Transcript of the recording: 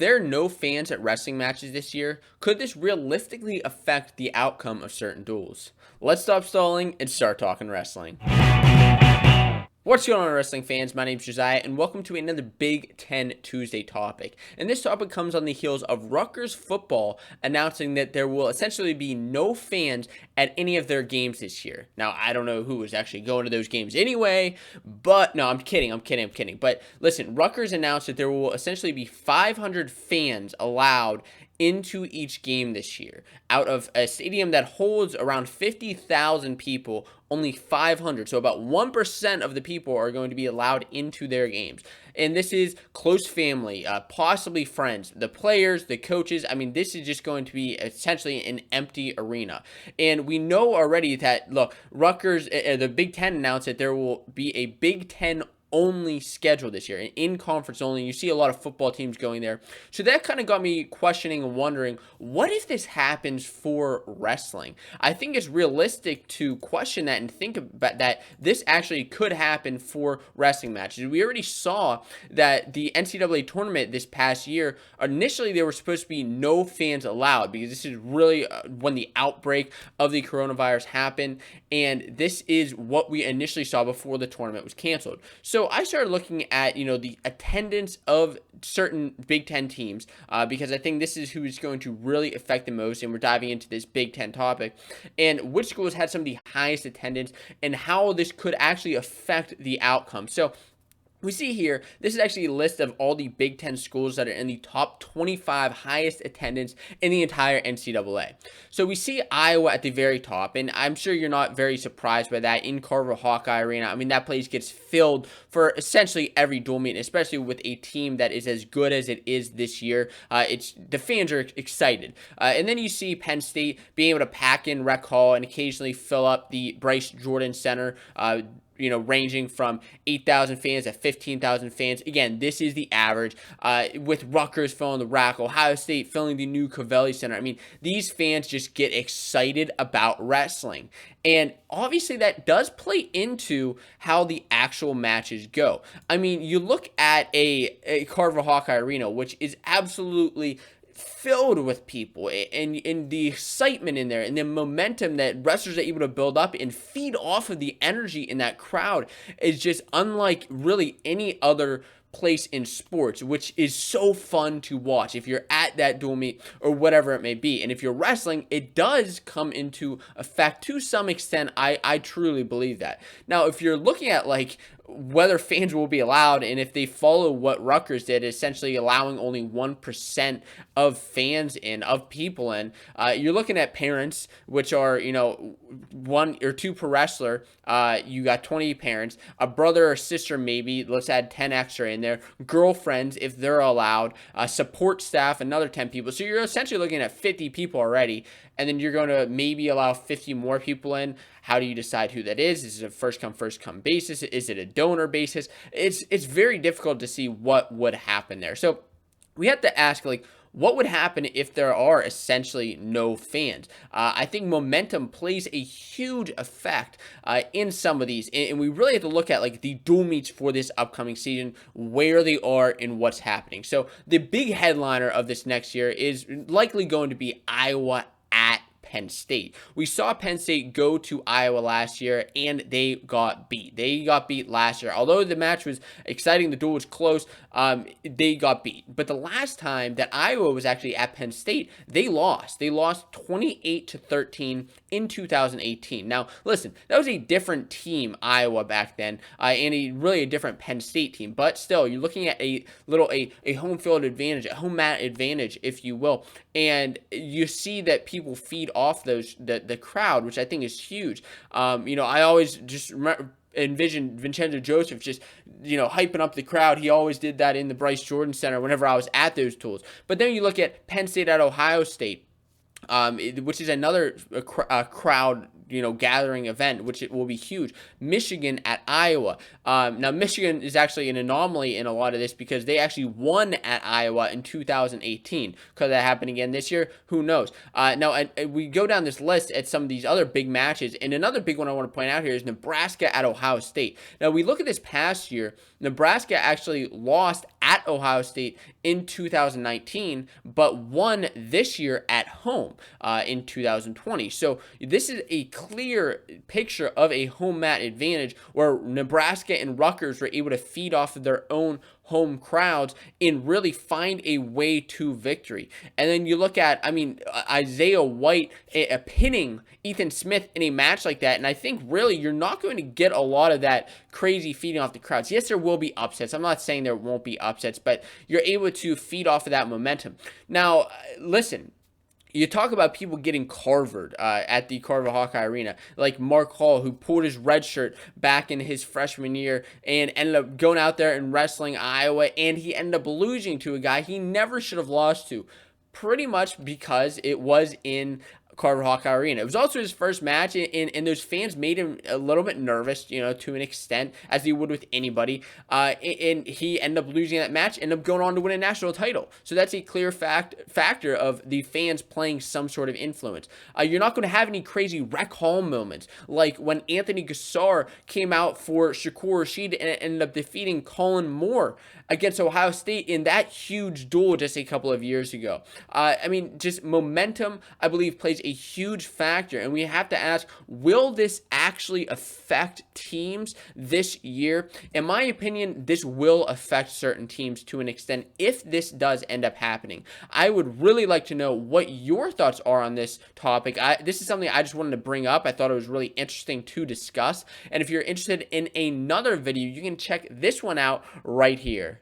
there are no fans at wrestling matches this year, could this realistically affect the outcome of certain duels? Let's stop stalling and start talking wrestling. What's going on, wrestling fans? My name's Josiah, and welcome to another Big Ten Tuesday topic. And this topic comes on the heels of Rutgers football announcing that there will essentially be no fans at any of their games this year. Now, I don't know who was actually going to those games anyway, but no, I'm kidding. But listen, Rutgers announced that there will essentially be 500 fans allowed into each game this year. Out of a stadium that holds around 50,000 people, only 500, so about 1% of the people are going to be allowed into their games. And this is close family, possibly friends, the players, the coaches. I mean, this is just going to be essentially an empty arena. And we know already that, look, Rutgers, the Big Ten announced that there will be a Big Ten only schedule this year, and in conference only. You see a lot of football teams going there. So that kind of got me questioning and wondering, what if this happens for wrestling? I think it's realistic to question that and think about that this actually could happen for wrestling matches. We already saw that the NCAA tournament this past year, initially there were supposed to be no fans allowed because this is really when the outbreak of the coronavirus happened, and this is what we initially saw before the tournament was canceled. So I started looking at, the attendance of certain Big Ten teams because I think this is who is going to really affect the most, and we're diving into this Big Ten topic, and which schools had some of the highest attendance and how this could actually affect the outcome. So we see here, this is actually a list of all the Big Ten schools that are in the top 25 highest attendance in the entire NCAA. So we see Iowa at the very top, and I'm sure you're not very surprised by that. In Carver Hawkeye Arena, I mean, that place gets filled for essentially every dual meet, especially with a team that is as good as it is this year. The fans are excited. And then you see Penn State being able to pack in Rec Hall and occasionally fill up the Bryce Jordan Center, ranging from 8,000 fans to 15,000 fans. Again, this is the average. With Rutgers filling the rack, Ohio State filling the new Covelli Center. I mean, these fans just get excited about wrestling. And obviously that does play into how the actual matches go. I mean, you look at a Carver Hawkeye Arena, which is absolutely filled with people, and the excitement in there and the momentum that wrestlers are able to build up and feed off of the energy in that crowd is just unlike really any other place in sports, which is so fun to watch if you're at that dual meet or whatever it may be. And if you're wrestling, it does come into effect to some extent. I truly believe that. Now, if you're looking at whether fans will be allowed, and if they follow what Rutgers did, essentially allowing only 1% of fans of people in, you're looking at parents, which are, 1 or 2 per wrestler. You got 20 parents, a brother or sister maybe, let's add 10 extra in there, girlfriends if they're allowed, support staff, another 10 people. So you're essentially looking at 50 people already, and then you're going to maybe allow 50 more people in. How do you decide who that is? Is it a first come basis? Is it a donor basis? It's very difficult to see what would happen there. So we have to ask, what would happen if there are essentially no fans? I think momentum plays a huge effect in some of these, and we really have to look at the dual meets for this upcoming season, where they are and what's happening. So the big headliner of this next year is likely going to be Iowa at Penn State. We saw Penn State go to Iowa last year, and they got beat. They got beat last year. Although the match was exciting, the duel was close, they got beat. But the last time that Iowa was actually at Penn State, they lost. They lost 28-13 in 2018. Now, listen, that was a different team, Iowa, back then, and really a different Penn State team. But still, you're looking at a home field advantage, a home mat advantage, if you will. And you see that people feed off the crowd, which I think is huge. I always just envision Vincenzo Joseph just, hyping up the crowd. He always did that in the Bryce Jordan Center whenever I was at those tools. But then you look at Penn State at Ohio State. which is another crowd, gathering event, which it will be huge. Michigan at Iowa. Now, Michigan is actually an anomaly in a lot of this because they actually won at Iowa in 2018. Could that happen again this year? Who knows? Now, we go down this list at some of these other big matches, and another big one I want to point out here is Nebraska at Ohio State. Now, we look at this past year, Nebraska actually lost at Ohio State in 2019, but won this year at home in 2020. So this is a clear picture of a home mat advantage where Nebraska and Rutgers were able to feed off of their own home crowds and really find a way to victory. And then you look at, Isaiah White pinning Ethan Smith in a match like that, and I think really you're not going to get a lot of that crazy feeding off the crowds. Yes, there will be upsets. I'm not saying there won't be upsets, but you're able to feed off of that momentum. Now, listen, you talk about people getting carvered at the Carver Hawkeye Arena, like Mark Hall, who pulled his red shirt back in his freshman year and ended up going out there and wrestling Iowa, and he ended up losing to a guy he never should have lost to, pretty much because it was in Carver Hawkeye Arena. It was also his first match, and those fans made him a little bit nervous, to an extent, as he would with anybody. And he ended up losing that match, ended up going on to win a national title. So that's a clear factor of the fans playing some sort of influence. You're not going to have any crazy rec hall moments, like when Anthony Gassar came out for Shakur Rashid and ended up defeating Colin Moore against Ohio State in that huge duel just a couple of years ago. Just momentum, I believe, plays a huge factor, and we have to ask, will this actually affect teams this year? In my opinion, this will affect certain teams to an extent if this does end up happening. I would really like to know what your thoughts are on this topic. This is something I just wanted to bring up. I thought it was really interesting to discuss, and if you're interested in another video, you can check this one out right here.